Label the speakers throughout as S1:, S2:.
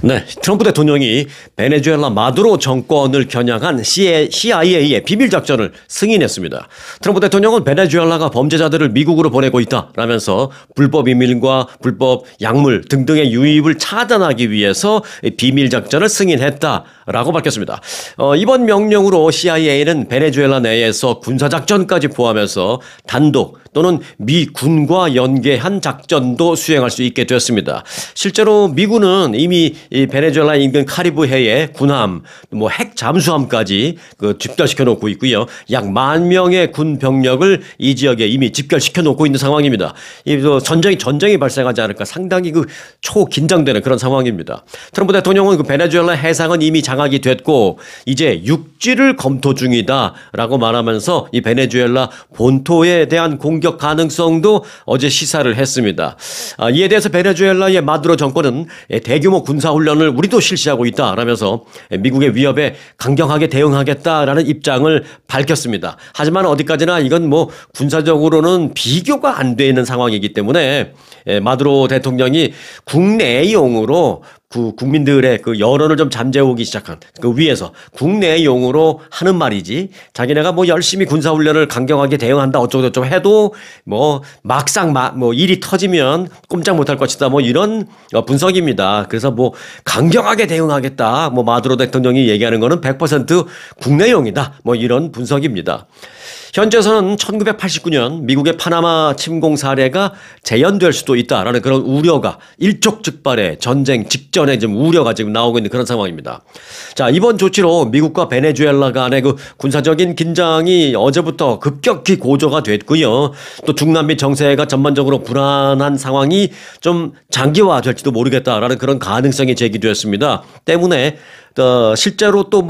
S1: 네, 트럼프 대통령이 베네수엘라 마두로 정권을 겨냥한 CIA의 비밀작전을 승인했습니다. 트럼프 대통령은 베네수엘라가 범죄자들을 미국으로 보내고 있다라면서 불법 이민과 불법 약물 등등의 유입을 차단하기 위해서 비밀작전을 승인했다라고 밝혔습니다. 이번 명령으로 CIA는 베네수엘라 내에서 군사작전까지 포함해서 단독 또는 미 군과 연계한 작전도 수행할 수 있게 되었습니다. 실제로 미군은 이미 이 베네수엘라 인근 카리브해에 군함, 핵 잠수함까지 집결시켜 놓고 있고요. 약 10,000명의 군 병력을 이 지역에 이미 집결시켜 놓고 있는 상황입니다. 전쟁이 발생하지 않을까 상당히 초긴장되는 그런 상황입니다. 트럼프 대통령은 베네수엘라 해상은 이미 장악이 됐고 이제 육지를 검토 중이다라고 말하면서 이 베네수엘라 본토에 대한 공격 가능성도 어제 시사를 했습니다. 이에 대해서 베네수엘라의 마두로 정권은 대규모 군사훈련을 우리도 실시하고 있다라면서 미국의 위협에 강경하게 대응하겠다라는 입장을 밝혔습니다. 하지만 어디까지나 이건 군사적으로는 비교가 안 되는 상황이기 때문에 마두로 대통령이 국내용으로 국민들의 여론을 좀 잠재우기 시작한 위에서 국내용으로 하는 말이지 자기네가 열심히 군사훈련을 강경하게 대응한다 어쩌고저쩌고 해도 막상 일이 터지면 꼼짝 못할 것이다 이런 분석입니다. 그래서 강경하게 대응하겠다 마두로 대통령이 얘기하는 거는 100% 국내용이다 이런 분석입니다. 현재에서는 1989년 미국의 파나마 침공 사례가 재현될 수도 있다라는 그런 우려가 일촉즉발의 전쟁 직전에 지금 우려가 지금 나오고 있는 그런 상황입니다. 자, 이번 조치로 미국과 베네수엘라 간의 군사적인 긴장이 어제부터 급격히 고조가 됐고요. 또 중남미 정세가 전반적으로 불안한 상황이 좀 장기화될지도 모르겠다라는 그런 가능성이 제기되었습니다. 때문에 실제로 또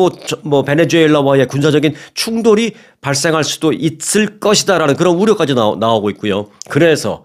S1: 베네수엘라와의 군사적인 충돌이 발생할 수도 있을 것이다라는 그런 우려까지 나오고 있고요. 그래서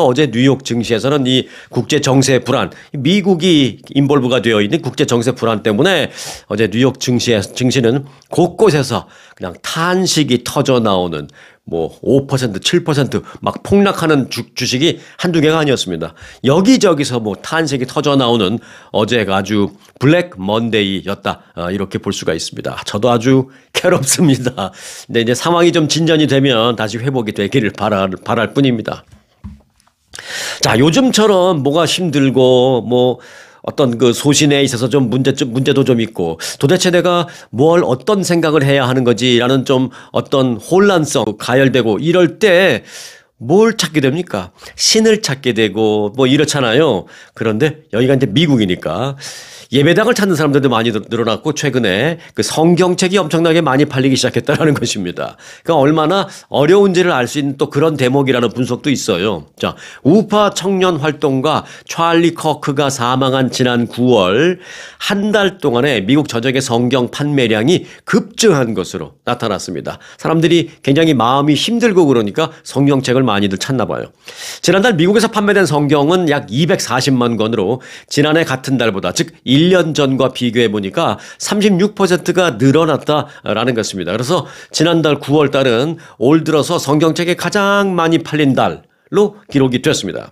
S1: 어제 뉴욕 증시에서는 이 국제 정세 불안, 미국이 인볼브가 되어 있는 국제 정세 불안 때문에 어제 뉴욕 증시는 곳곳에서 그냥 탄식이 터져 나오는 5%, 7% 막 폭락하는 주식이 한두 개가 아니었습니다. 여기저기서 탄식이 터져 나오는 어제가 아주 블랙 먼데이였다. 이렇게 볼 수가 있습니다. 저도 아주 괴롭습니다. 근데 이제 상황이 좀 진전이 되면 다시 회복이 되기를 바랄 뿐입니다. 자, 요즘처럼 뭐가 힘들고 어떤 소신에 있어서 좀 문제도 좀 있고 도대체 내가 어떤 생각을 해야 하는 거지라는 좀 어떤 혼란성 가열되고 이럴 때 뭘 찾게 됩니까? 신을 찾게 되고 이렇잖아요. 그런데 여기가 이제 미국이니까 예배당을 찾는 사람들도 많이 늘어났고 최근에 성경책이 엄청나게 많이 팔리기 시작했다는 것입니다. 그러니까 얼마나 어려운지를 알 수 있는 또 그런 대목이라는 분석도 있어요. 자, 우파 청년 활동가 찰리 커크가 사망한 지난 9월 한 달 동안에 미국 전역의 성경 판매량이 급증한 것으로 나타났습니다. 사람들이 굉장히 마음이 힘들고 그러니까 성경책을 많이들 찾나 봐요. 지난달 미국에서 판매된 성경은 약 240만 권으로 지난해 같은 달보다 즉 1년 전과 비교해 보니까 36%가 늘어났다라는 것입니다. 그래서 지난달 9월 달은 올 들어서 성경책이 가장 많이 팔린 달로 기록이 됐습니다.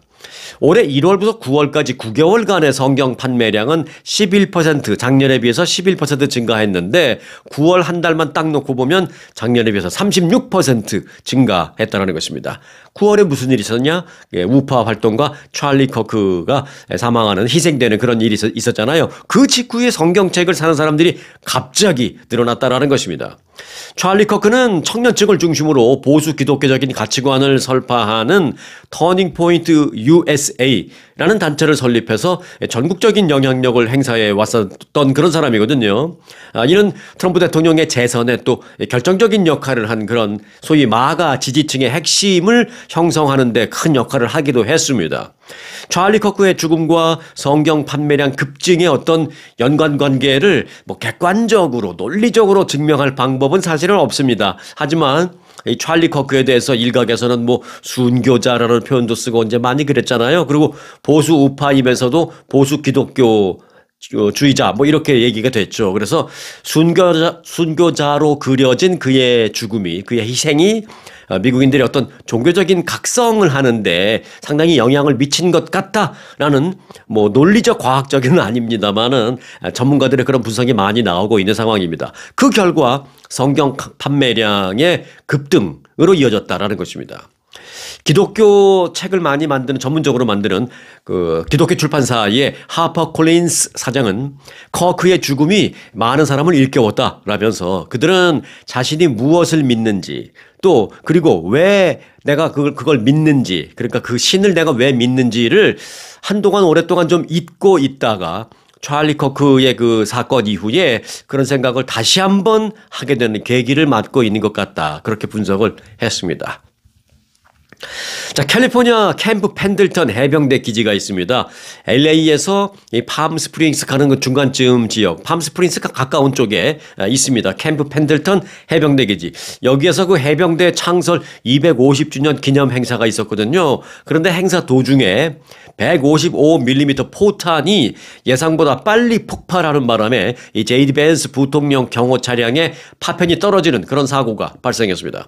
S1: 올해 1월부터 9월까지 9개월간의 성경 판매량은 11% 작년에 비해서 11% 증가했는데 9월 한 달만 딱 놓고 보면 작년에 비해서 36% 증가했다는 것입니다. 9월에 무슨 일이 있었냐? 우파 활동가 찰리 커크가 사망하는 희생되는 그런 일이 있었잖아요. 그 직후에 성경책을 사는 사람들이 갑자기 늘어났다는 것입니다. 찰리 커크는 청년층을 중심으로 보수 기독교적인 가치관을 설파하는 터닝 포인트 USA라는 단체를 설립해서 전국적인 영향력을 행사해 왔었던 그런 사람이거든요. 이는 트럼프 대통령의 재선에 또 결정적인 역할을 한 그런 소위 마가 지지층의 핵심을 형성하는 데 큰 역할을 하기도 했습니다. 찰리 커크의 죽음과 성경 판매량 급증의 어떤 연관관계를 객관적으로 논리적으로 증명할 방법은 사실은 없습니다. 하지만 이 찰리 커크에 대해서 일각에서는 순교자라는 표현도 쓰고 이제 많이 그랬잖아요. 그리고 보수 우파이면서도 보수 기독교 주의자 뭐 이렇게 얘기가 됐죠. 그래서 순교자로 그려진 그의 죽음이, 그의 희생이 미국인들의 어떤 종교적인 각성을 하는데 상당히 영향을 미친 것 같다라는 뭐 논리적 과학적인 아닙니다만은 전문가들의 그런 분석이 많이 나오고 있는 상황입니다. 그 결과 성경 판매량의 급등으로 이어졌다라는 것입니다. 기독교 책을 많이 만드는, 전문적으로 만드는 그 기독교 출판사의 하퍼 콜린스 사장은 커크의 죽음이 많은 사람을 일깨웠다라면서 그들은 자신이 무엇을 믿는지, 또 그리고 왜 내가 그걸 믿는지, 그러니까 그 신을 내가 왜 믿는지를 한동안 오랫동안 좀 잊고 있다가 찰리 커크의 그 사건 이후에 그런 생각을 다시 한번 하게 되는 계기를 맞고 있는 것 같다, 그렇게 분석을 했습니다. 자, 캘리포니아 캠프 펜들턴 해병대 기지가 있습니다. LA에서 이 팜스프링스 가는 그 중간쯤 지역, 팜스프링스가 가까운 쪽에 있습니다. 캠프 펜들턴 해병대 기지. 여기에서 그 해병대 창설 250주년 기념 행사가 있었거든요. 그런데 행사 도중에 155mm 포탄이 예상보다 빨리 폭발하는 바람에 이 제이디 벤스 부통령 경호 차량에 파편이 떨어지는 그런 사고가 발생했습니다.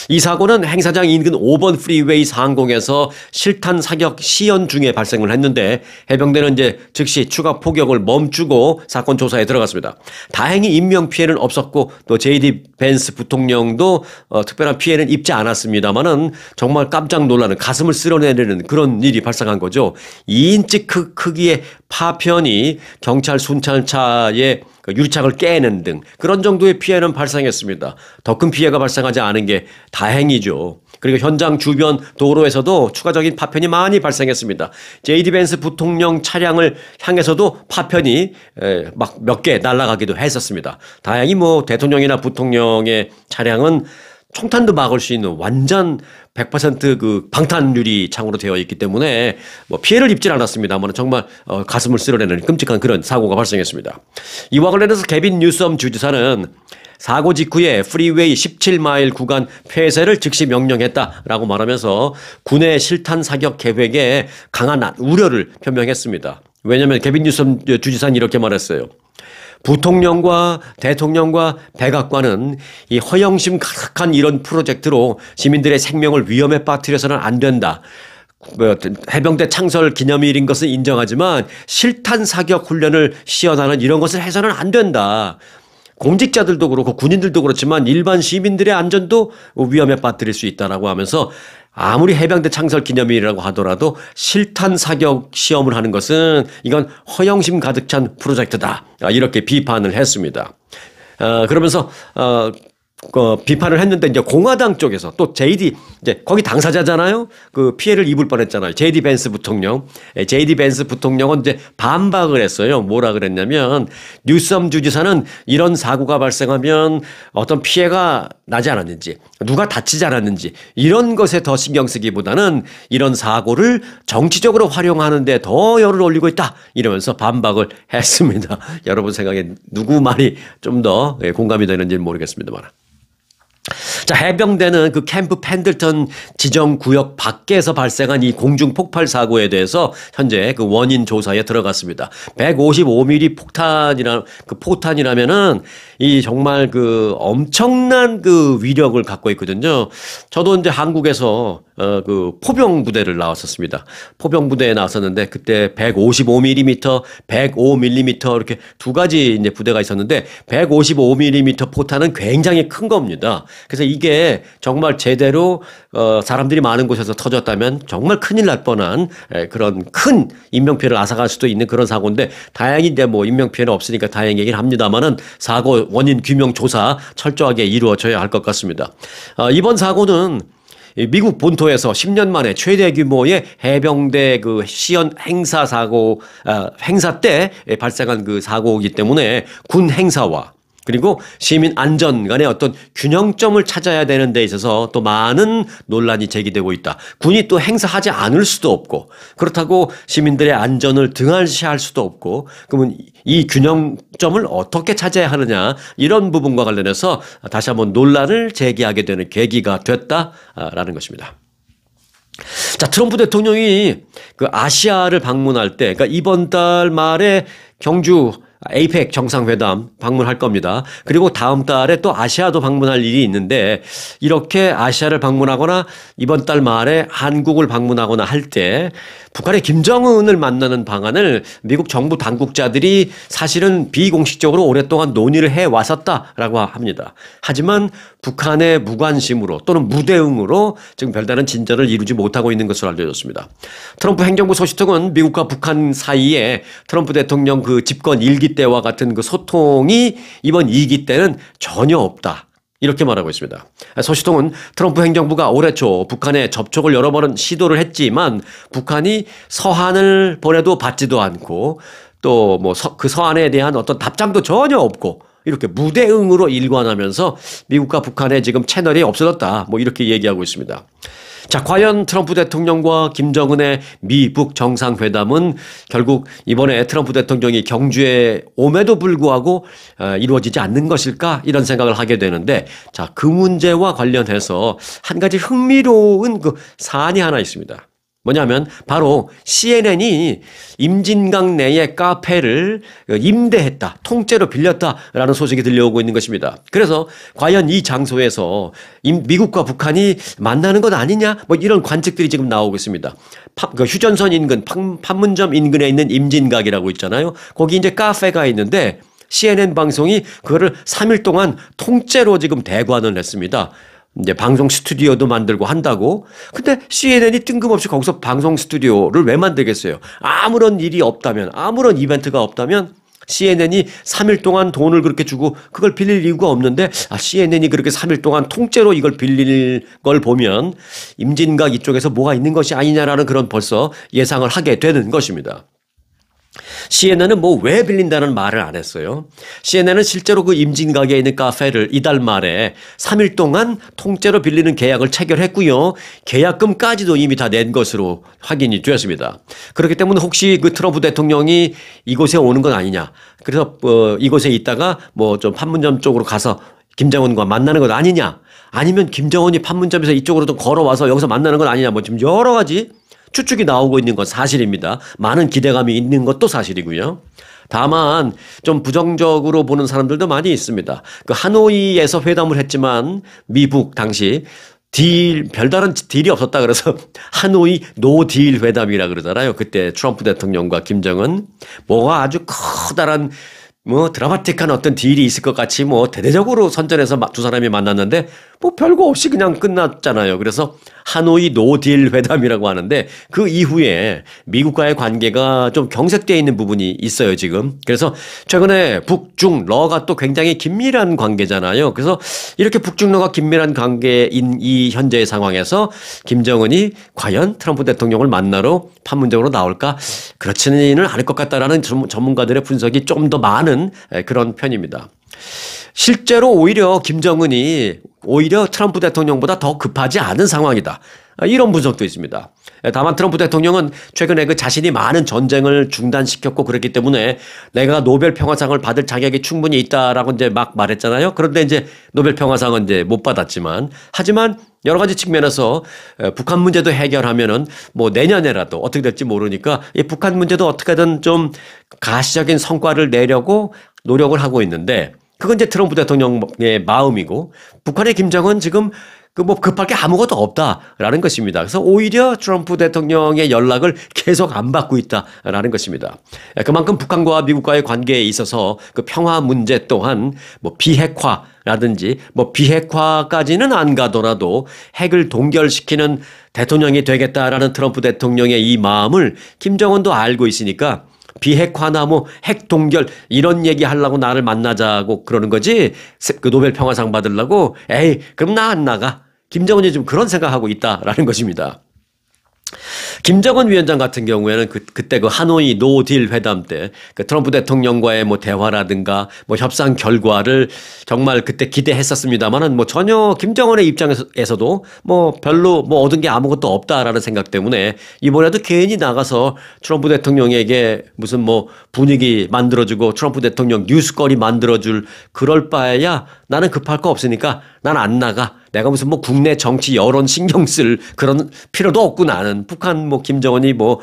S1: 이 사고는 행사장 인근 5번 프리웨이 상공에서 실탄 사격 시연 중에 발생을 했는데 해병대는 이제 즉시 추가 포격을 멈추고 사건 조사에 들어갔습니다. 다행히 인명 피해는 없었고 또 제이디 벤스 부통령도 특별한 피해는 입지 않았습니다만은 정말 깜짝 놀라는, 가슴을 쓸어내리는 그런 일이 발생한 거죠. 2인치 크기의 파편이 경찰 순찰차의 유리창을 깨는 등 그런 정도의 피해는 발생했습니다. 더 큰 피해가 발생하지 않은 게 다행이죠. 그리고 현장 주변 도로에서도 추가적인 파편이 많이 발생했습니다. 제이디 벤스 부통령 차량을 향해서도 파편이 막 몇 개 날아가기도 했었습니다. 다행히 뭐 대통령이나 부통령의 차량은 총탄도 막을 수 있는 완전 100% 그 방탄 유리 창으로 되어 있기 때문에 뭐 피해를 입질 않았습니다만 정말 가슴을 쓸어내는 끔찍한 그런 사고가 발생했습니다. 이와 관련해서 게빈 뉴섬 주지사는 사고 직후에 프리웨이 17마일 구간 폐쇄를 즉시 명령했다라고 말하면서 군의 실탄 사격 계획에 강한 우려를 표명했습니다. 왜냐하면 게빈 뉴섬 주지사는 이렇게 말했어요. 부통령과 대통령과 백악관은 이 허영심 가득한 이런 프로젝트로 시민들의 생명을 위험에 빠뜨려서는 안 된다. 해병대 창설 기념일인 것은 인정하지만 실탄 사격 훈련을 시연하는 이런 것을 해서는 안 된다. 공직자들도 그렇고 군인들도 그렇지만 일반 시민들의 안전도 위험에 빠뜨릴 수 있다라고 하면서 아무리 해병대 창설 기념일이라고 하더라도 실탄 사격 시험을 하는 것은 이건 허영심 가득 찬 프로젝트다, 이렇게 비판을 했습니다. 그러면서 비판을 했는데 이제 공화당 쪽에서 또 제이디, 이제 거기 당사자잖아요. 그 피해를 입을 뻔했잖아요. 제이디 벤스 부통령. 제이디 벤스 부통령은 이제 반박을 했어요. 뭐라 그랬냐면 뉴섬 주지사는 이런 사고가 발생하면 어떤 피해가 나지 않았는지, 누가 다치지 않았는지 이런 것에 더 신경 쓰기보다는 이런 사고를 정치적으로 활용하는 데 더 열을 올리고 있다, 이러면서 반박을 했습니다. 여러분 생각에 누구 말이 좀 더 공감이 되는지는 모르겠습니다만. 자, 해병대는 그 캠프 펜들턴 지정구역 밖에서 발생한 이 공중 폭발 사고에 대해서 현재 그 원인 조사에 들어갔습니다. 155mm 포탄이라면은 이 정말 그 엄청난 그 위력을 갖고 있거든요. 저도 이제 한국에서 그 포병 부대를 나왔었습니다. 포병 부대에 나왔었는데 그때 155mm, 105mm 이렇게 두 가지 이제 부대가 있었는데 155mm 포탄은 굉장히 큰 겁니다. 그래서 이게 정말 제대로 사람들이 많은 곳에서 터졌다면 정말 큰일 날 뻔한 그런 큰 인명피해를 앗아갈 수도 있는 그런 사고인데 다행히 이제 뭐 인명피해는 없으니까 다행이긴 합니다만은 사고 원인 규명 조사 철저하게 이루어져야 할 것 같습니다. 이번 사고는 미국 본토에서 10년 만에 최대 규모의 해병대 그 시연 행사 때 발생한 그 사고이기 때문에 군 행사와 그리고 시민 안전 간의 어떤 균형점을 찾아야 되는 데 있어서 또 많은 논란이 제기되고 있다. 군이 또 행사하지 않을 수도 없고 그렇다고 시민들의 안전을 등한시할 수도 없고 그러면 이 균형점을 어떻게 찾아야 하느냐 이런 부분과 관련해서 다시 한번 논란을 제기하게 되는 계기가 됐다라는 것입니다. 자, 트럼프 대통령이 그 아시아를 방문할 때, 그러니까 이번 달 말에 경주 에이펙 정상회담 방문할 겁니다. 그리고 다음 달에 또 아시아도 방문할 일이 있는데 이렇게 아시아를 방문하거나 이번 달 말에 한국을 방문하거나 할 때 북한의 김정은을 만나는 방안을 미국 정부 당국자들이 사실은 비공식적으로 오랫동안 논의를 해 왔었다라고 합니다. 하지만 북한의 무관심으로 또는 무대응으로 지금 별다른 진전을 이루지 못하고 있는 것으로 알려졌습니다. 트럼프 행정부 소식통은 미국과 북한 사이에 트럼프 대통령 그 집권 1기 때와 같은 그 소통이 이번 2기 때는 전혀 없다. 이렇게 말하고 있습니다. 소식통은 트럼프 행정부가 올해 초 북한에 접촉을 여러 번은 시도를 했지만 북한이 서한을 보내도 받지도 않고 또 뭐 그 서한에 대한 어떤 답장도 전혀 없고 이렇게 무대응으로 일관하면서 미국과 북한의 지금 채널이 없어졌다. 뭐 이렇게 얘기하고 있습니다. 자, 과연 트럼프 대통령과 김정은의 미북 정상회담은 결국 이번에 트럼프 대통령이 경주에 옴에도 불구하고 이루어지지 않는 것일까? 이런 생각을 하게 되는데, 자, 그 문제와 관련해서 한 가지 흥미로운 그 사안이 하나 있습니다. 뭐냐면 바로 CNN이 임진강 내의 카페를 임대했다, 통째로 빌렸다라는 소식이 들려오고 있는 것입니다. 그래서 과연 이 장소에서 미국과 북한이 만나는 것 아니냐, 뭐 이런 관측들이 지금 나오고 있습니다. 휴전선 인근, 판문점 인근에 있는 임진각이라고 있잖아요. 거기 이제 카페가 있는데 CNN 방송이 그거를 3일 동안 통째로 지금 대관을 했습니다. 이제 방송 스튜디오도 만들고 한다고. 근데 CNN이 뜬금없이 거기서 방송 스튜디오를 왜 만들겠어요? 아무런 일이 없다면, 아무런 이벤트가 없다면 CNN이 3일 동안 돈을 그렇게 주고 그걸 빌릴 이유가 없는데, CNN이 그렇게 3일 동안 통째로 이걸 빌릴 걸 보면 임진각 이쪽에서 뭐가 있는 것이 아니냐라는 그런 벌써 예상을 하게 되는 것입니다. CNN은 뭐 왜 빌린다는 말을 안 했어요. CNN은 실제로 그 임진각에 있는 카페를 이달 말에 3일 동안 통째로 빌리는 계약을 체결했고요. 계약금까지도 이미 다 낸 것으로 확인이 되었습니다. 그렇기 때문에 혹시 그 트럼프 대통령이 이곳에 오는 건 아니냐. 그래서 이곳에 있다가 뭐 좀 판문점 쪽으로 가서 김정은과 만나는 것 아니냐. 아니면 김정은이 판문점에서 이쪽으로 좀 걸어와서 여기서 만나는 건 아니냐. 뭐 지금 여러 가지 추측이 나오고 있는 건 사실입니다. 많은 기대감이 있는 것도 사실이고요. 다만 좀 부정적으로 보는 사람들도 많이 있습니다. 그 하노이에서 회담을 했지만 미북 당시 별다른 딜이 없었다 그래서 하노이 노딜 회담이라 그러잖아요. 그때 트럼프 대통령과 김정은 뭐가 아주 커다란 뭐 드라마틱한 어떤 딜이 있을 것 같이 뭐 대대적으로 선전해서 두 사람이 만났는데 뭐 별거 없이 그냥 끝났잖아요. 그래서 하노이 노딜 회담이라고 하는데 그 이후에 미국과의 관계가 좀 경색되어 있는 부분이 있어요, 지금. 그래서 최근에 북중러가 또 굉장히 긴밀한 관계잖아요. 그래서 이렇게 북중러가 긴밀한 관계인 이 현재의 상황에서 김정은이 과연 트럼프 대통령을 만나러 판문점으로 나올까? 그렇지는 않을 것 같다라는 전문가들의 분석이 좀 더 많은 그런 편입니다. 실제로 오히려 김정은이 오히려 트럼프 대통령보다 더 급하지 않은 상황이다. 이런 분석도 있습니다. 다만 트럼프 대통령은 최근에 그 자신이 많은 전쟁을 중단시켰고 그랬기 때문에 내가 노벨 평화상을 받을 자격이 충분히 있다라고 이제 막 말했잖아요. 그런데 이제 노벨 평화상은 이제 못 받았지만, 하지만 여러 가지 측면에서 북한 문제도 해결하면은 뭐 내년에라도 어떻게 될지 모르니까 이 북한 문제도 어떻게든 좀 가시적인 성과를 내려고 노력을 하고 있는데, 그건 이제 트럼프 대통령의 마음이고, 북한의 김정은 지금 그 뭐 급할 게 아무것도 없다라는 것입니다. 그래서 오히려 트럼프 대통령의 연락을 계속 안 받고 있다라는 것입니다. 그만큼 북한과 미국과의 관계에 있어서 그 평화 문제 또한 뭐 비핵화라든지 뭐 비핵화까지는 안 가더라도 핵을 동결시키는 대통령이 되겠다라는 트럼프 대통령의 이 마음을 김정은도 알고 있으니까 비핵화나 뭐 핵 동결 이런 얘기 하려고 나를 만나자고 그러는 거지, 그 노벨 평화상 받으려고 에이 그럼 나 안 나가. 김정은이 지금 그런 생각하고 있다라는 것입니다. 김정은 위원장 같은 경우에는 그때 그 하노이 노딜 회담 때 그 트럼프 대통령과의 뭐 대화라든가 뭐 협상 결과를 정말 그때 기대했었습니다만은 뭐 전혀 김정은의 입장에서도 뭐 별로 뭐 얻은 게 아무것도 없다라는 생각 때문에 이번에도 괜히 나가서 트럼프 대통령에게 무슨 뭐 분위기 만들어주고 트럼프 대통령 뉴스거리 만들어줄 그럴 바에야 나는 급할 거 없으니까 난 안 나가. 내가 무슨 뭐 국내 정치 여론 신경 쓸 그런 필요도 없고 나는 북한 뭐 김정은이 뭐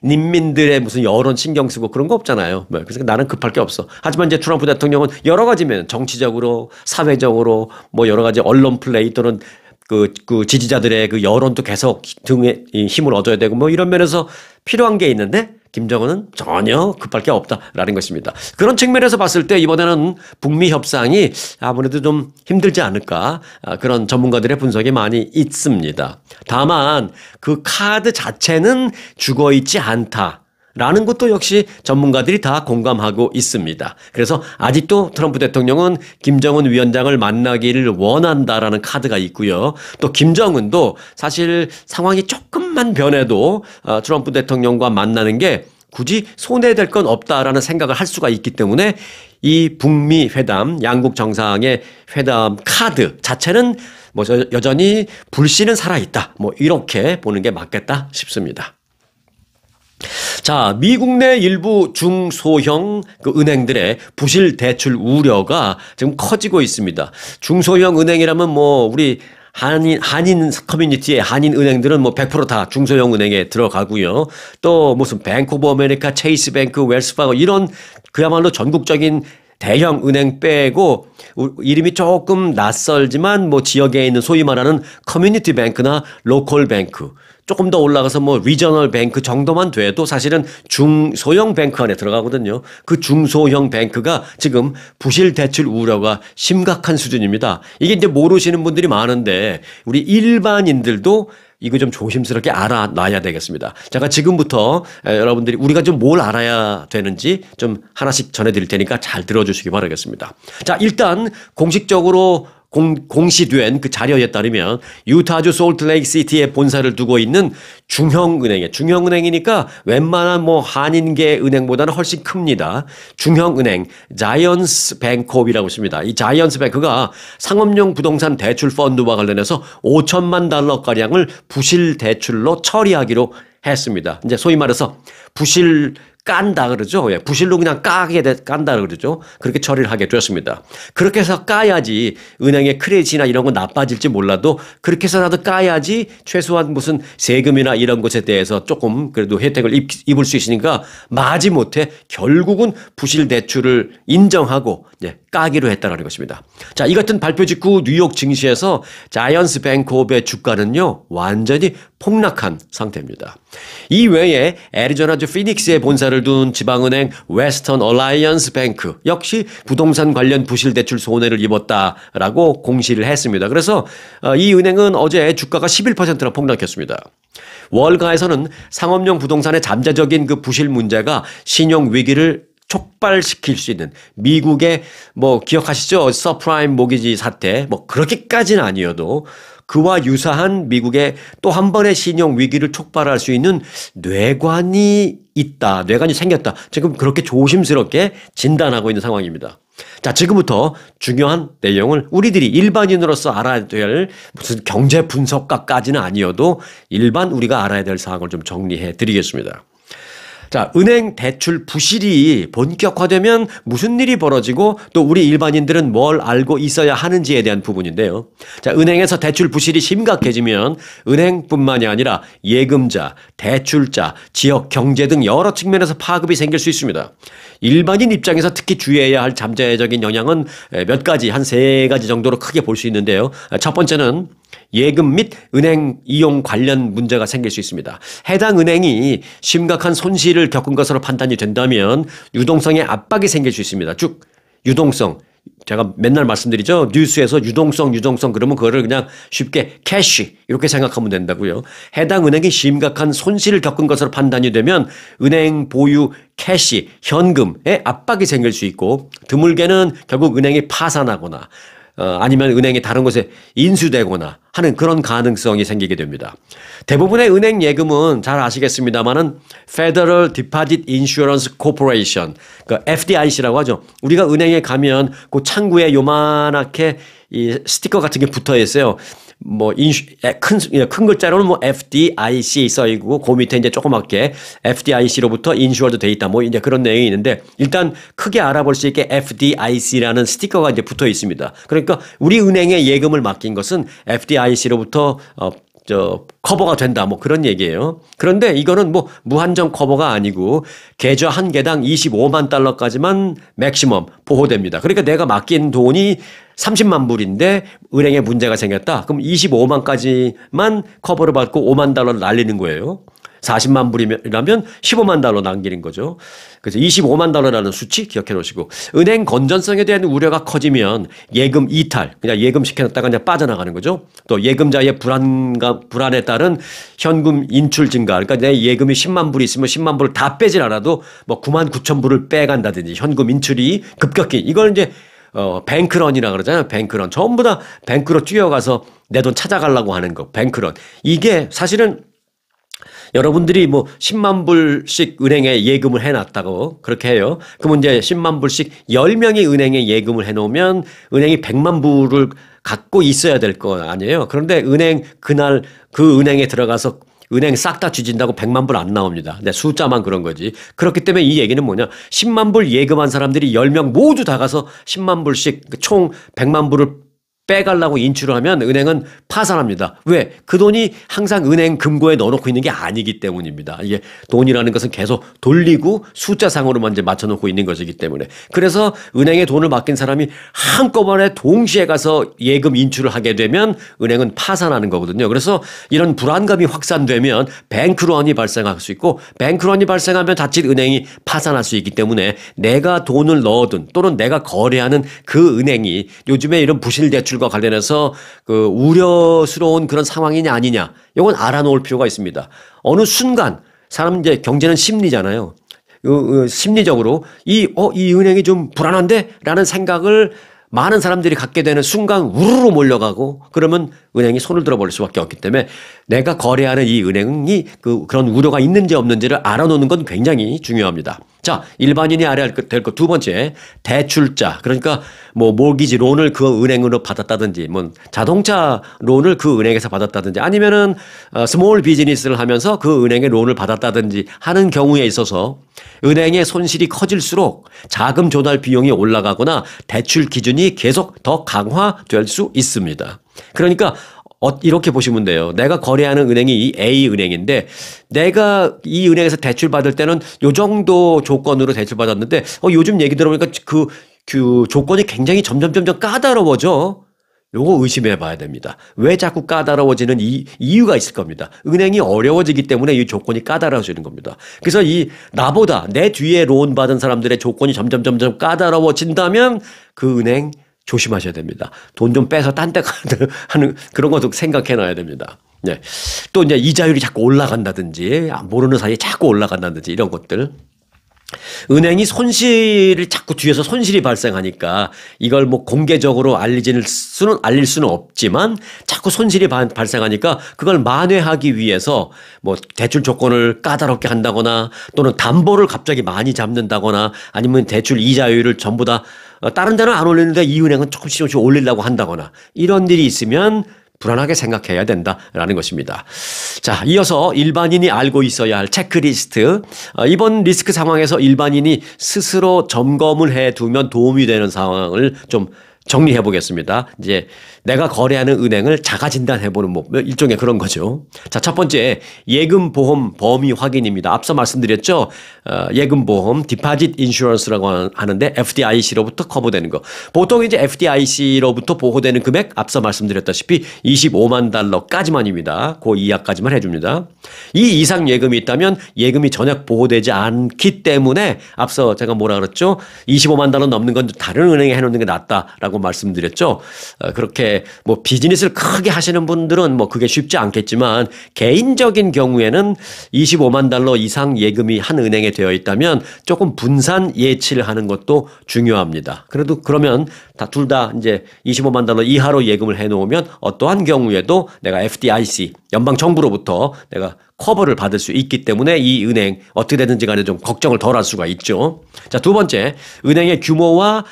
S1: 인민들의 무슨 여론 신경 쓰고 그런 거 없잖아요. 그래서 나는 급할 게 없어. 하지만 이제 트럼프 대통령은 여러 가지면 정치적으로, 사회적으로, 뭐 여러 가지 언론 플레이 또는 그 지지자들의 그 여론도 계속 등에 힘을 얻어야 되고 뭐 이런 면에서 필요한 게 있는데 김정은은 전혀 급할 게 없다라는 것입니다. 그런 측면에서 봤을 때 이번에는 북미 협상이 아무래도 좀 힘들지 않을까 그런 전문가들의 분석이 많이 있습니다. 다만 그 카드 자체는 죽어 있지 않다. 라는 것도 역시 전문가들이 다 공감하고 있습니다. 그래서 아직도 트럼프 대통령은 김정은 위원장을 만나기를 원한다라는 카드가 있고요. 또 김정은도 사실 상황이 조금만 변해도 트럼프 대통령과 만나는 게 굳이 손해될 건 없다라는 생각을 할 수가 있기 때문에 이 북미 회담, 양국 정상의 회담 카드 자체는 뭐 여전히 불씨는 살아있다. 뭐 이렇게 보는 게 맞겠다 싶습니다. 자, 미국 내 일부 중소형 그 은행들의 부실 대출 우려가 지금 커지고 있습니다. 중소형 은행이라면 뭐 우리 한인 커뮤니티의 한인 은행들은 뭐 100% 다 중소형 은행에 들어가고요. 또 무슨 뱅크 오브 아메리카, 체이스 뱅크, 웰스파고 이런 그야말로 전국적인 대형 은행 빼고 이름이 조금 낯설지만 뭐 지역에 있는 소위 말하는 커뮤니티 뱅크나 로컬 뱅크 조금 더 올라가서 뭐 리저널 뱅크 정도만 돼도 사실은 중소형 뱅크 안에 들어가거든요. 그 중소형 뱅크가 지금 부실 대출 우려가 심각한 수준입니다. 이게 이제 모르시는 분들이 많은데 우리 일반인들도 이거 좀 조심스럽게 알아놔야 되겠습니다. 제가 지금부터 여러분들이 우리가 좀 뭘 알아야 되는지 좀 하나씩 전해드릴 테니까 잘 들어주시기 바라겠습니다. 자, 일단 공식적으로 공시된 그 자료에 따르면 유타주 솔트레이크시티에 본사를 두고 있는 중형은행이니까 웬만한 뭐 한인계 은행보다는 훨씬 큽니다. 중형은행 자이언스 뱅크업이라고 있습니다. 이 자이언스 뱅크가 상업용 부동산 대출 펀드와 관련해서 5천만 달러 가량을 부실 대출로 처리하기로 했습니다. 이제 소위 말해서 부실 깐다 그러죠. 예, 부실로 그냥 깐다 그러죠. 그렇게 처리를 하게 되었습니다. 그렇게 해서 까야지 은행의 크레딧이나 이런 거 나빠질지 몰라도 그렇게 해서라도 까야지 최소한 무슨 세금이나 이런 것에 대해서 조금 그래도 혜택을 입을 수 있으니까 마지못해 결국은 부실 대출을 인정하고 까기로 했다는 것입니다. 자, 이 같은 발표 직후 뉴욕 증시에서 자이언스 뱅크업의 주가는요 완전히 폭락한 상태입니다. 이 외에 애리조나주 피닉스에 본사를 둔 지방은행 웨스턴 얼라이언스 뱅크 역시 부동산 관련 부실 대출 손해를 입었다라고 공시를 했습니다. 그래서 이 은행은 어제 주가가 11%나 폭락했습니다. 월가에서는 상업용 부동산의 잠재적인 그 부실 문제가 신용 위기를 촉발시킬 수 있는 미국의 뭐 기억하시죠? 서프라임 모기지 사태 뭐 그렇게까지는 아니어도 그와 유사한 미국의 또 한 번의 신용 위기를 촉발할 수 있는 뇌관이 있다. 뇌관이 생겼다. 지금 그렇게 조심스럽게 진단하고 있는 상황입니다. 자, 지금부터 중요한 내용을 우리들이 일반인으로서 알아야 될 무슨 경제 분석가까지는 아니어도 일반 우리가 알아야 될 사항을 좀 정리해 드리겠습니다. 자, 은행 대출 부실이 본격화되면 무슨 일이 벌어지고 또 우리 일반인들은 뭘 알고 있어야 하는지에 대한 부분인데요. 자, 은행에서 대출 부실이 심각해지면 은행뿐만이 아니라 예금자, 대출자, 지역 경제 등 여러 측면에서 파급이 생길 수 있습니다. 일반인 입장에서 특히 주의해야 할 잠재적인 영향은 몇 가지, 한 세 가지 정도로 크게 볼 수 있는데요. 첫 번째는 예금 및 은행 이용 관련 문제가 생길 수 있습니다. 해당 은행이 심각한 손실을 겪은 것으로 판단이 된다면 유동성에 압박이 생길 수 있습니다. 즉 유동성, 제가 맨날 말씀드리죠. 뉴스에서 유동성 그러면 그거를 그냥 쉽게 캐시 이렇게 생각하면 된다고요. 해당 은행이 심각한 손실을 겪은 것으로 판단이 되면 은행 보유 캐시, 현금에 압박이 생길 수 있고 드물게는 결국 은행이 파산하거나 아니면 은행이 다른 곳에 인수되거나 하는 그런 가능성이 생기게 됩니다. 대부분의 은행 예금은 잘 아시겠습니다만은 Federal Deposit Insurance Corporation, 그 FDIC라고 하죠. 우리가 은행에 가면 그 창구에 요만하게 이 스티커 같은 게 붙어 있어요. 뭐 큰 글자로는 뭐 FDIC 써 있고 그 밑에 이제 조그맣게 FDIC로부터 인슈어드 돼 있다 뭐 이제 그런 내용이 있는데 일단 크게 알아볼 수 있게 FDIC라는 스티커가 이제 붙어 있습니다. 그러니까 우리 은행에 예금을 맡긴 것은 FDIC로부터 커버가 된다. 뭐 그런 얘기예요. 그런데 이거는 뭐 무한정 커버가 아니고 계좌 한 개당 25만 달러까지만 맥시멈 보호됩니다. 그러니까 내가 맡긴 돈이 30만 불인데 은행에 문제가 생겼다. 그럼 25만까지만 커버를 받고 5만 달러를 날리는 거예요. 40만 불이라면 15만 달러 남기는 거죠. 그래서 25만 달러라는 수치 기억해 놓으시고, 은행 건전성에 대한 우려가 커지면 예금 이탈, 그냥 예금 시켜놨다가 그냥 빠져나가는 거죠. 또 예금자의 불안에 따른 현금 인출 증가, 그러니까 내 예금이 10만 불이 있으면 10만 불을 다 빼질 않아도 뭐 9만 9천 불을 빼간다든지 현금 인출이 급격히, 이걸 이제 뱅크런이라 그러잖아요. 뱅크런. 전부 다 뱅크로 뛰어가서 내 돈 찾아가려고 하는 거. 뱅크런. 이게 사실은 여러분들이 뭐 10만 불씩 은행에 예금을 해놨다고 그렇게 해요. 그러면 이제 10만 불씩 10명이 은행에 예금을 해놓으면 은행이 100만 불을 갖고 있어야 될 거 아니에요. 그런데 그날 그 은행에 들어가서 은행 싹 다 뒤진다고 100만 불 안 나옵니다. 근데 숫자만 그런 거지. 그렇기 때문에 이 얘기는 뭐냐. 10만 불 예금한 사람들이 10명 모두 다 가서 10만 불씩 총 100만 불을 빼가려고 인출을 하면 은행은 파산합니다. 왜? 그 돈이 항상 은행 금고에 넣어놓고 있는 게 아니기 때문입니다. 이게 돈이라는 것은 계속 돌리고 숫자상으로만 이제 맞춰놓고 있는 것이기 때문에. 그래서 은행에 돈을 맡긴 사람이 한꺼번에 동시에 가서 예금 인출을 하게 되면 은행은 파산하는 거거든요. 그래서 이런 불안감이 확산되면 뱅크런이 발생할 수 있고, 뱅크런이 발생하면 자칫 은행이 파산할 수 있기 때문에 내가 돈을 넣어둔 또는 내가 거래하는 그 은행이 요즘에 이런 부실 대출 과 관련해서 그 우려스러운 그런 상황이냐 아니냐, 이건 알아놓을 필요가 있습니다. 어느 순간 사람 이제 경제는 심리잖아요. 심리적으로 이 은행이 좀 불안한데? 라는 생각을 많은 사람들이 갖게 되는 순간 우르르 몰려가고, 그러면 은행이 손을 들어버릴 수밖에 없기 때문에 내가 거래하는 이 은행이 그런 우려가 있는지 없는지를 알아놓는 건 굉장히 중요합니다. 자, 일반인이 알아야 될 것 두 번째, 대출자. 그러니까 뭐 모기지 론을 그 은행으로 받았다든지, 뭐 자동차 론을 그 은행에서 받았다든지, 아니면은 스몰 비즈니스를 하면서 그 은행에 론을 받았다든지 하는 경우에 있어서 은행의 손실이 커질수록 자금 조달 비용이 올라가거나 대출 기준이 계속 더 강화될 수 있습니다. 그러니까 이렇게 보시면 돼요. 내가 거래하는 은행이 이 A 은행인데 내가 이 은행에서 대출 받을 때는 요 정도 조건으로 대출 받았는데 요즘 얘기 들어보니까 그 조건이 굉장히 점점 까다로워져. 요거 의심해 봐야 됩니다. 왜 자꾸 까다로워지는 이유가 있을 겁니다. 은행이 어려워지기 때문에 이 조건이 까다로워지는 겁니다. 그래서 나보다 내 뒤에 론 받은 사람들의 조건이 점점 까다로워진다면 그 은행 조심하셔야 됩니다. 돈 좀 빼서 딴 데 하는 그런 것도 생각해 놔야 됩니다. 네. 또 이제 이자율이 자꾸 올라간다든지, 모르는 사이에 자꾸 올라간다든지 이런 것들. 은행이 자꾸 뒤에서 손실이 발생하니까 이걸 뭐 공개적으로 알릴 수는 없지만 자꾸 손실이 발생하니까 그걸 만회하기 위해서 뭐 대출 조건을 까다롭게 한다거나, 또는 담보를 갑자기 많이 잡는다거나, 아니면 대출 이자율을 전부 다 다른 데는 안 올리는데 이 은행은 조금씩 올리려고 한다거나, 이런 일이 있으면 불안하게 생각해야 된다라는 것입니다. 자, 이어서 일반인이 알고 있어야 할 체크리스트. 이번 리스크 상황에서 일반인이 스스로 점검을 해두면 도움이 되는 상황을 좀 정리해 보겠습니다. 이제 내가 거래하는 은행을 자가 진단해 보는 뭐 일종의 그런 거죠. 자, 첫 번째, 예금 보험 범위 확인입니다. 앞서 말씀드렸죠. 예금 보험 디파짓 인슈런스라고 하는데 FDIC로부터 커버되는 거. 보통 이제 FDIC로부터 보호되는 금액 앞서 말씀드렸다시피 25만 달러까지만입니다. 그 이하까지만 해줍니다. 이 이상 예금이 있다면 예금이 전혀 보호되지 않기 때문에 앞서 제가 뭐라 그랬죠? 25만 달러 넘는 건 다른 은행에 해놓는 게 낫다라고 말씀드렸죠. 그렇게 뭐 비즈니스를 크게 하시는 분들은 뭐 그게 쉽지 않겠지만, 개인적인 경우에는 25만 달러 이상 예금이 한 은행에 되어 있다면 조금 분산 예치를 하는 것도 중요합니다. 그러면 둘 다 이제 25만 달러 이하로 예금을 해놓으면 어떠한 경우에도 내가 FDIC 연방 정부로부터 내가 커버를 받을 수 있기 때문에 이 은행 어떻게 되든지 간에 좀 걱정을 덜 할 수가 있죠. 자, 두 번째, 은행의 규모와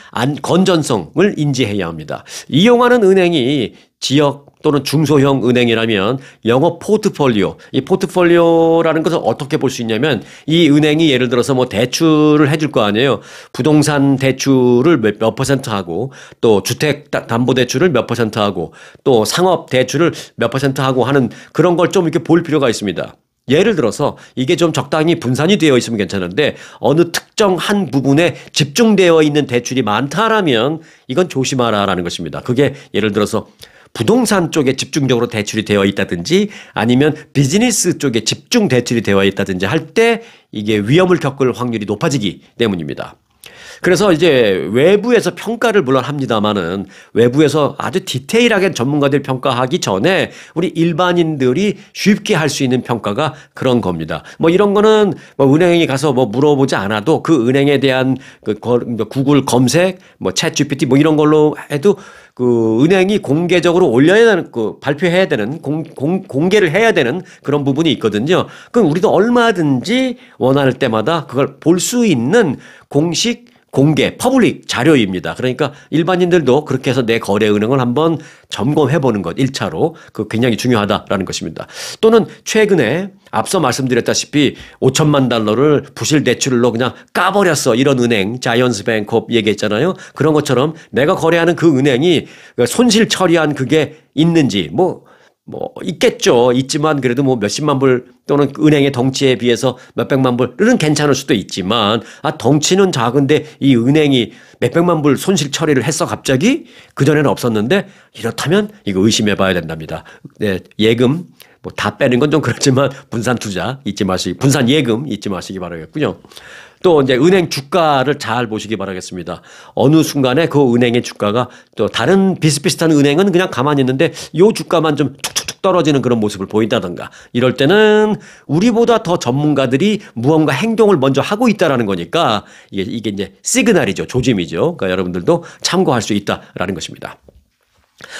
S1: 건전성을 인지해야 합니다. 이용하는 은행이 지역 또는 중소형 은행이라면 영어 포트폴리오, 이 포트폴리오라는 것을 어떻게 볼 수 있냐면 이 은행이 예를 들어서 뭐 대출을 해줄 거 아니에요. 부동산 대출을 몇 퍼센트 하고 또 주택 담보 대출을 몇 퍼센트 하고 또 상업 대출을 몇 퍼센트 하고 하는 그런 걸 좀 이렇게 볼 필요가 있습니다. 예를 들어서 이게 좀 적당히 분산이 되어 있으면 괜찮은데 어느 특정 한 부분에 집중되어 있는 대출이 많다라면 이건 조심하라라는 것입니다. 그게 예를 들어서 부동산 쪽에 집중적으로 대출이 되어 있다든지 아니면 비즈니스 쪽에 집중 대출이 되어 있다든지 할 때 이게 위험을 겪을 확률이 높아지기 때문입니다. 그래서 이제 외부에서 평가를 물론 합니다만은 외부에서 아주 디테일하게 전문가들이 평가하기 전에 우리 일반인들이 쉽게 할 수 있는 평가가 그런 겁니다. 뭐 이런 거는 뭐 은행에 가서 뭐 물어보지 않아도 그 은행에 대한 그 구글 검색, 뭐 챗 GPT 뭐 이런 걸로 해도 그 은행이 공개적으로 올려야 되는 그 발표해야 되는 공개를 해야 되는 그런 부분이 있거든요. 그럼 우리도 얼마든지 원할 때마다 그걸 볼 수 있는 공식 공개, 퍼블릭 자료입니다. 그러니까 일반인들도 그렇게 해서 내 거래 은행을 한번 점검해 보는 것 1차로 그 굉장히 중요하다라는 것입니다. 또는 최근에 앞서 말씀드렸다시피 5천만 달러를 부실 대출로 그냥 까버렸어. 이런 은행, 자이언스뱅크업 얘기했잖아요. 그런 것처럼 내가 거래하는 그 은행이 손실 처리한 그게 있는지 뭐 있겠죠. 있지만 그래도 뭐 몇십만 불 또는 은행의 덩치에 비해서 몇백만 불은 괜찮을 수도 있지만 덩치는 작은데 이 은행이 몇백만 불 손실 처리를 했어 갑자기? 그전에는 없었는데 이렇다면 이거 의심해 봐야 된답니다. 네, 예금 뭐 다 빼는 건 좀 그렇지만 분산 투자 분산 예금 잊지 마시기 바라겠군요. 또 이제 은행 주가를 잘 보시기 바라겠습니다. 어느 순간에 그 은행의 주가가 또 다른 비슷비슷한 은행은 그냥 가만히 있는데 이 주가만 좀 툭툭툭 떨어지는 그런 모습을 보인다던가 이럴 때는 우리보다 더 전문가들이 무언가 행동을 먼저 하고 있다라는 거니까 이게 이제 시그널이죠. 조짐이죠. 그러니까 여러분들도 참고할 수 있다라는 것입니다.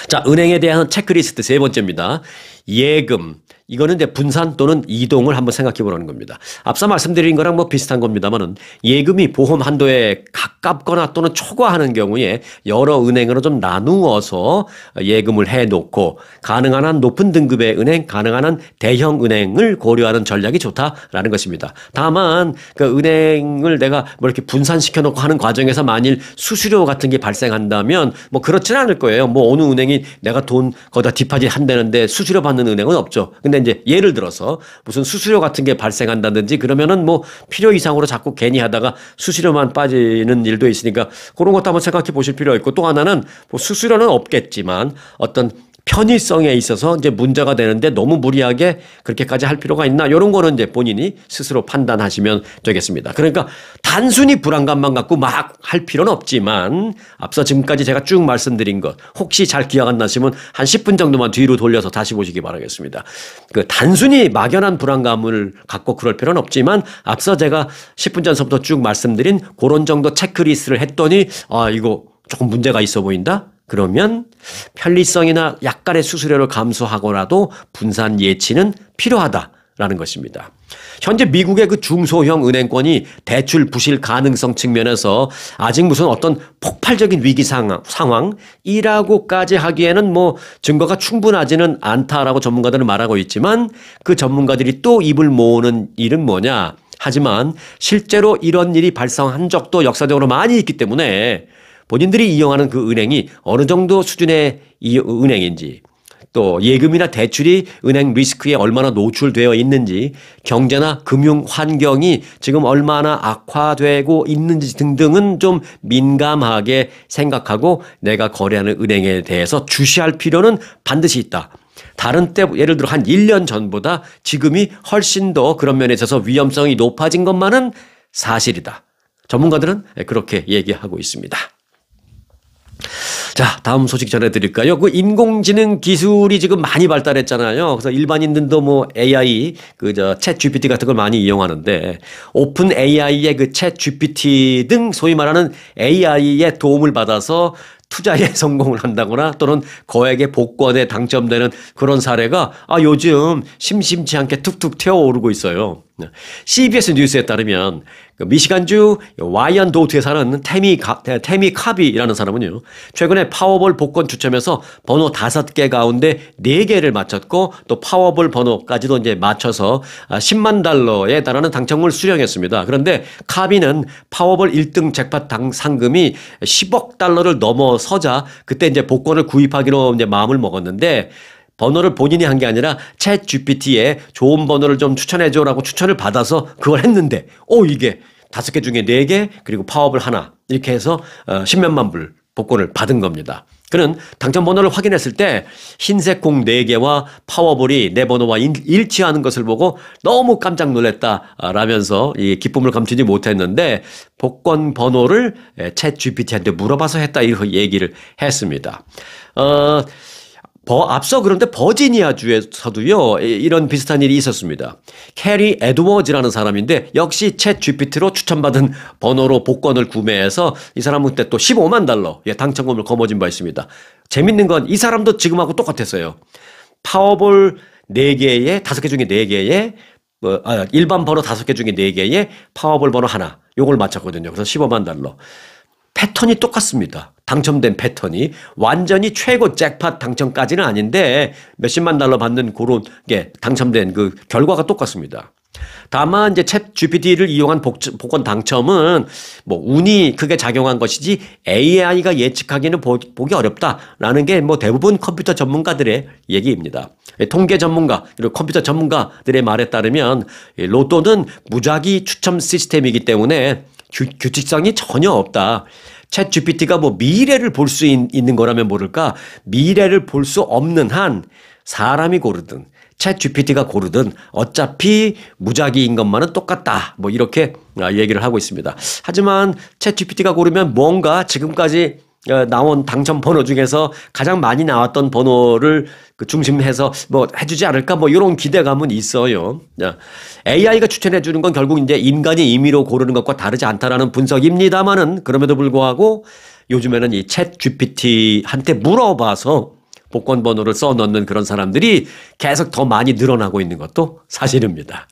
S1: 자, 은행에 대한 체크리스트 세 번째입니다. 예금. 이거는 이제 분산 또는 이동을 한번 생각해 보라는 겁니다. 앞서 말씀드린 거랑 뭐 비슷한 겁니다만은 예금이 보험 한도에 가깝거나 또는 초과하는 경우에 여러 은행으로 좀 나누어서 예금을 해 놓고 가능한 한 높은 등급의 은행, 가능한 한 대형 은행을 고려하는 전략이 좋다라는 것입니다. 다만 그 은행을 내가 뭐 이렇게 분산시켜 놓고 하는 과정에서 만일 수수료 같은 게 발생한다면 뭐 그렇지는 않을 거예요. 뭐 어느 은행이 내가 돈 거기다 디파짓 한다는데 수수료 받는 은행은 없죠. 근데 이제 예를 들어서 무슨 수수료 같은 게 발생한다든지 그러면은 뭐 필요 이상으로 자꾸 괜히 하다가 수수료만 빠지는 일도 있으니까 그런 것도 한번 생각해 보실 필요가 있고 또 하나는 뭐 수수료는 없겠지만 어떤 편의성에 있어서 이제 문제가 되는데 너무 무리하게 그렇게까지 할 필요가 있나? 이런 거는 이제 본인이 스스로 판단하시면 되겠습니다. 그러니까 단순히 불안감만 갖고 막 할 필요는 없지만 앞서 지금까지 제가 쭉 말씀드린 것 혹시 잘 기억 안 나시면 한 10분 정도만 뒤로 돌려서 다시 보시기 바라겠습니다. 그 단순히 막연한 불안감을 갖고 그럴 필요는 없지만 앞서 제가 10분 전서부터 쭉 말씀드린 그런 정도 체크리스트를 했더니 이거 조금 문제가 있어 보인다? 그러면 편리성이나 약간의 수수료를 감수하고라도 분산 예치는 필요하다라는 것입니다. 현재 미국의 그 중소형 은행권이 대출 부실 가능성 측면에서 아직 무슨 어떤 폭발적인 위기 상황이라고까지 하기에는 뭐 증거가 충분하지는 않다라고 전문가들은 말하고 있지만 그 전문가들이 또 입을 모으는 일은 뭐냐? 하지만 실제로 이런 일이 발생한 적도 역사적으로 많이 있기 때문에 본인들이 이용하는 그 은행이 어느 정도 수준의 이 은행인지 또 예금이나 대출이 은행 리스크에 얼마나 노출되어 있는지 경제나 금융 환경이 지금 얼마나 악화되고 있는지 등등은 좀 민감하게 생각하고 내가 거래하는 은행에 대해서 주시할 필요는 반드시 있다. 다른 때 예를 들어 한 1년 전보다 지금이 훨씬 더 그런 면에 있어서 위험성이 높아진 것만은 사실이다. 전문가들은 그렇게 얘기하고 있습니다. 자, 다음 소식 전해드릴까요? 그 인공지능 기술이 지금 많이 발달했잖아요. 그래서 일반인들도 뭐 AI, 챗 GPT 같은 걸 많이 이용하는데 오픈 AI의 그 챗 GPT 등 소위 말하는 AI의 도움을 받아서 투자에 성공을 한다거나 또는 거액의 복권에 당첨되는 그런 사례가 요즘 심심치 않게 툭툭 튀어오르고 있어요. CBS 뉴스에 따르면 그 미시간주 와이언도트에 사는 태미 카비라는 사람은요, 최근에 파워볼 복권 추첨에서 번호 5개 가운데 4개를 맞췄고 또 파워볼 번호까지도 이제 맞춰서 10만 달러에 달하는 당첨을 수령했습니다. 그런데 카비는 파워볼 1등 잭팟 상금이 10억 달러를 넘어서자 그때 이제 복권을 구입하기로 이제 마음을 먹었는데, 번호를 본인이 한 게 아니라 챗 GPT에 좋은 번호를 좀 추천해줘라고 추천을 받아서 그걸 했는데, 이게 5개 중에 4개 그리고 파워볼 하나 이렇게 해서 10몇만 불 복권을 받은 겁니다. 그는 당첨 번호를 확인했을 때 흰색 공 4개와 파워볼이 내 번호와 일치하는 것을 보고 너무 깜짝 놀랐다라면서 이 기쁨을 감추지 못했는데, 복권 번호를 챗 GPT한테 물어봐서 했다 이렇게 얘기를 했습니다. 앞서 그런데 버지니아주에서도요, 이런 비슷한 일이 있었습니다. 캐리 에드워즈라는 사람인데 역시 챗 GPT로 추천받은 번호로 복권을 구매해서 이 사람은 그때 또 15만 달러 당첨금을 거머쥔 바 있습니다. 재밌는 건 이 사람도 지금하고 똑같았어요. 파워볼 4개에 5개 중에 4개에 일반 번호 5개 중에 4개에 파워볼 번호 하나 요걸 맞췄거든요. 그래서 15만 달러. 패턴이 똑같습니다. 당첨된 패턴이 완전히 최고 잭팟 당첨까지는 아닌데 몇십만 달러 받는 그런 게 당첨된 그 결과가 똑같습니다. 다만 이제 챗 GPT를 이용한 복권 당첨은 뭐 운이 크게 작용한 것이지 AI가 예측하기는 보기 어렵다라는 게 뭐 대부분 컴퓨터 전문가들의 얘기입니다. 통계 전문가 그리고 컴퓨터 전문가들의 말에 따르면 로또는 무작위 추첨 시스템이기 때문에 규칙성이 전혀 없다. 챗 GPT가 뭐 미래를 볼 수 있는 거라면 모를까, 미래를 볼 수 없는 한 사람이 고르든 챗 GPT가 고르든 어차피 무작위인 것만은 똑같다. 뭐 이렇게 얘기를 하고 있습니다. 하지만 챗 GPT가 고르면 뭔가 지금까지 나온 당첨 번호 중에서 가장 많이 나왔던 번호를 중심해서 뭐 해주지 않을까 뭐 이런 기대감은 있어요. AI가 추천해 주는 건 결국 이제 인간이 임의로 고르는 것과 다르지 않다라는 분석입니다만은, 그럼에도 불구하고 요즘에는 이 챗 GPT한테 물어봐서 복권 번호를 써 넣는 그런 사람들이 계속 더 많이 늘어나고 있는 것도 사실입니다.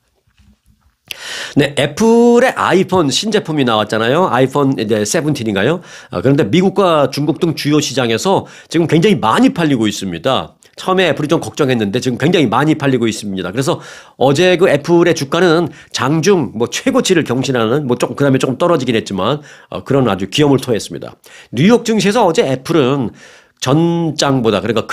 S1: 네, 애플의 아이폰 신제품이 나왔잖아요. 아이폰 이제 17인가요? 그런데 미국과 중국 등 주요 시장에서 지금 굉장히 많이 팔리고 있습니다. 처음에 애플이 좀 걱정했는데 지금 굉장히 많이 팔리고 있습니다. 그래서 어제 그 애플의 주가는 장중 뭐 최고치를 경신하는 뭐 조금 그다음에 조금 떨어지긴 했지만 그런 아주 기염을 토했습니다. 뉴욕 증시에서 어제 애플은 전장보다, 그러니까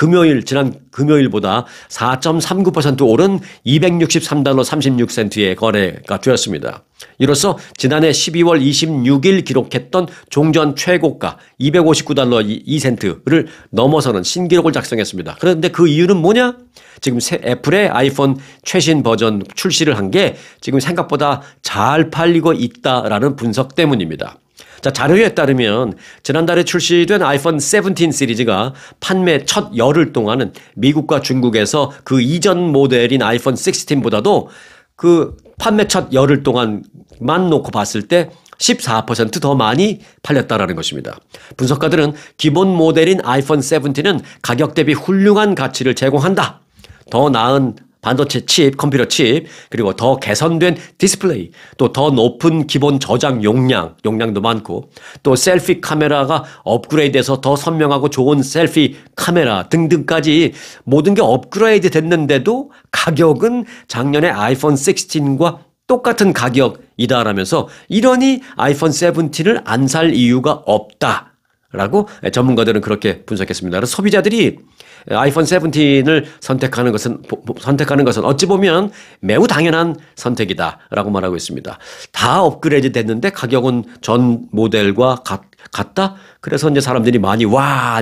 S1: 지난 금요일보다 4.39% 오른 263달러 36센트의 거래가 되었습니다. 이로써 지난해 12월 26일 기록했던 종전 최고가 259달러 2센트를 넘어서는 신기록을 작성했습니다. 그런데 그 이유는 뭐냐? 지금 애플의 아이폰 최신 버전 출시를 한 게 지금 생각보다 잘 팔리고 있다라는 분석 때문입니다. 자, 자료에 따르면 지난달에 출시된 아이폰 17 시리즈가 판매 첫 열흘 동안은 미국과 중국에서 그 이전 모델인 아이폰 16보다도 그 판매 첫 열흘 동안만 놓고 봤을 때 14% 더 많이 팔렸다라는 것입니다. 분석가들은 기본 모델인 아이폰 17은 가격 대비 훌륭한 가치를 제공한다. 더 나은 반도체 칩, 컴퓨터 칩, 그리고 더 개선된 디스플레이, 또 더 높은 기본 저장 용량도 많고, 또 셀피 카메라가 업그레이드돼서 더 선명하고 좋은 셀피 카메라 등등까지 모든 게 업그레이드 됐는데도 가격은 작년에 아이폰 16과 똑같은 가격이다라면서 이러니 아이폰 17을 안 살 이유가 없다라고 전문가들은 그렇게 분석했습니다. 그래서 소비자들이 아이폰 17을 선택하는 것은 어찌 보면 매우 당연한 선택이다라고 말하고 있습니다. 다 업그레이드 됐는데 가격은 전 모델과 같다? 그래서 이제 사람들이 많이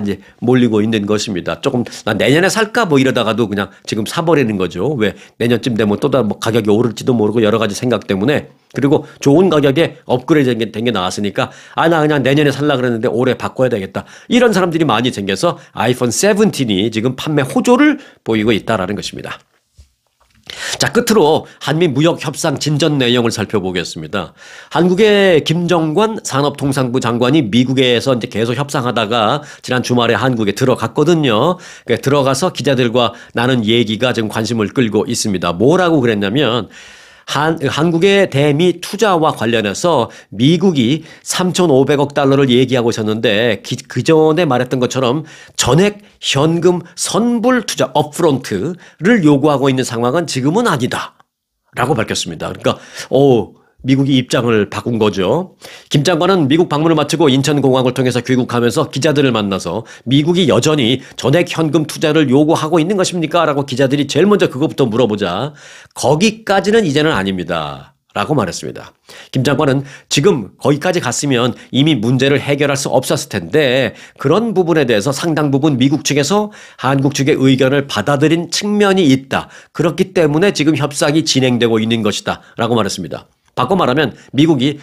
S1: 이제 몰리고 있는 것입니다. 조금 나 내년에 살까 뭐 이러다가도 그냥 지금 사버리는 거죠. 왜 내년쯤 되면 또 뭐 가격이 오를지도 모르고 여러 가지 생각 때문에. 그리고 좋은 가격에 업그레이드 된 게 나왔으니까 나 그냥 내년에 살라 그랬는데 올해 바꿔야 되겠다. 이런 사람들이 많이 생겨서 아이폰 17이 지금 판매 호조를 보이고 있다라는 것입니다. 자, 끝으로 한미 무역 협상 진전 내용을 살펴보겠습니다. 한국의 김정관 산업통상부 장관이 미국에서 이제 계속 협상하다가 지난 주말에 한국에 들어갔거든요. 들어가서 기자들과 나눈 얘기가 지금 관심을 끌고 있습니다. 뭐라고 그랬냐면 한국의 대미 투자와 관련해서 미국이 3,500억 달러를 얘기하고 있었는데 그 전에 말했던 것처럼 전액 현금 선불 투자 업프론트를 요구하고 있는 상황은 지금은 아니다 라고 밝혔습니다. 그러니까 미국이 입장을 바꾼 거죠. 김 장관은 미국 방문을 마치고 인천공항을 통해서 귀국하면서 기자들을 만나서 미국이 여전히 전액 현금 투자를 요구하고 있는 것입니까? 라고 기자들이 제일 먼저 그것부터 물어보자 거기까지는 이제는 아닙니다. 라고 말했습니다. 김 장관은 지금 거기까지 갔으면 이미 문제를 해결할 수 없었을 텐데 그런 부분에 대해서 상당 부분 미국 측에서 한국 측의 의견을 받아들인 측면이 있다. 그렇기 때문에 지금 협상이 진행되고 있는 것이다. 라고 말했습니다. 바꿔 말하면 미국이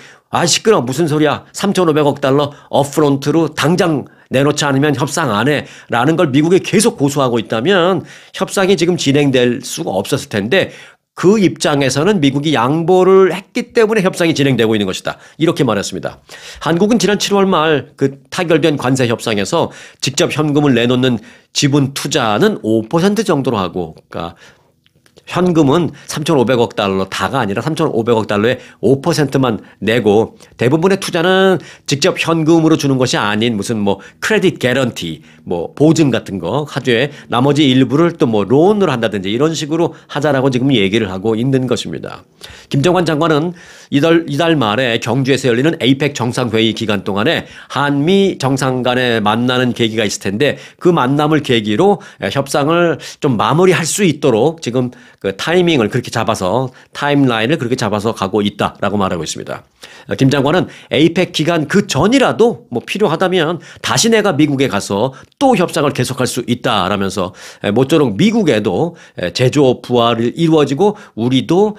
S1: 시끄러워 무슨 소리야 3,500억 달러 업프론트로 당장 내놓지 않으면 협상 안 해 라는 걸 미국이 계속 고수하고 있다면 협상이 지금 진행될 수가 없었을 텐데 그 입장에서는 미국이 양보를 했기 때문에 협상이 진행되고 있는 것이다. 이렇게 말했습니다. 한국은 지난 7월 말 그 타결된 관세 협상에서 직접 현금을 내놓는 지분 투자는 5% 정도로 하고 그러니까 현금은 3,500억 달러 다가 아니라 3,500억 달러의 5%만 내고 대부분의 투자는 직접 현금으로 주는 것이 아닌 무슨 크레딧 개런티 보증 같은 거 하되 나머지 일부를 또 론으로 한다든지 이런 식으로 하자라고 지금 얘기를 하고 있는 것입니다. 김정관 장관은 이달 말에 경주에서 열리는 에이펙 정상회의 기간 동안에 한미 정상 간에 만나는 계기가 있을 텐데 그 만남을 계기로 협상을 좀 마무리할 수 있도록 지금 그 타이밍을 그렇게 잡아서 타임라인을 그렇게 잡아서 가고 있다라고 말하고 있습니다. 김 장관은 에이펙 기간 그 전이라도 필요하다면 다시 내가 미국에 가서 또 협상을 계속할 수 있다라면서 모쪼록 미국에도 제조업 부활이 이루어지고 우리도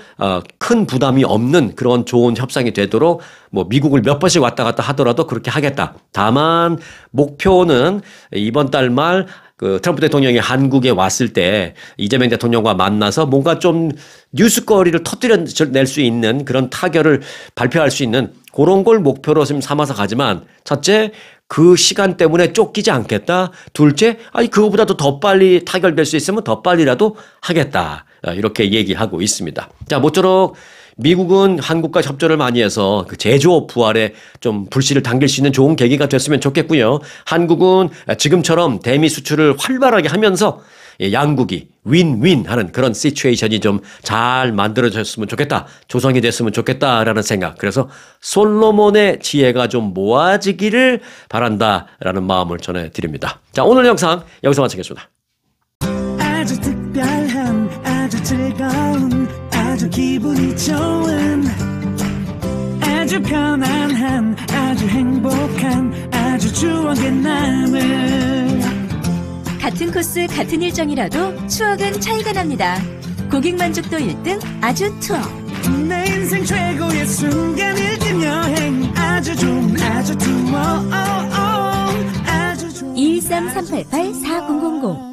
S1: 큰 부담이 없는 그런 좋은 협상이 되도록 미국을 몇 번씩 왔다 갔다 하더라도 그렇게 하겠다. 다만 목표는 이번 달 말 트럼프 대통령이 한국에 왔을 때 이재명 대통령과 만나서 뭔가 좀 뉴스거리를 터뜨려낼 수 있는 그런 타결을 발표할 수 있는 그런 걸 목표로 지금 삼아서 가지만 첫째 그 시간 때문에 쫓기지 않겠다. 둘째 그거보다도 더 빨리 타결될 수 있으면 더 빨리라도 하겠다. 이렇게 얘기하고 있습니다. 자, 모쪼록 미국은 한국과 협조를 많이 해서 그 제조업 부활에 좀 불씨를 당길 수 있는 좋은 계기가 됐으면 좋겠고요. 한국은 지금처럼 대미 수출을 활발하게 하면서 양국이 윈윈하는 그런 시츄에이션이 좀 잘 만들어졌으면 좋겠다. 조성이 됐으면 좋겠다라는 생각. 그래서 솔로몬의 지혜가 좀 모아지기를 바란다라는 마음을 전해드립니다. 자, 오늘 영상 여기서 마치겠습니다.
S2: 아주 특별한 아주 즐거운 아주 기분이 좋은 아주 편안한 아주 행복한 아주 추억의 남을
S3: 같은 코스 같은 일정이라도 추억은 차이가 납니다. 고객 만족도 1등 아주 투어
S2: 내 인생 최고의 순간일 땐 여행 아주 좋은 아주 투어 아주 좋은
S3: 213-388-4000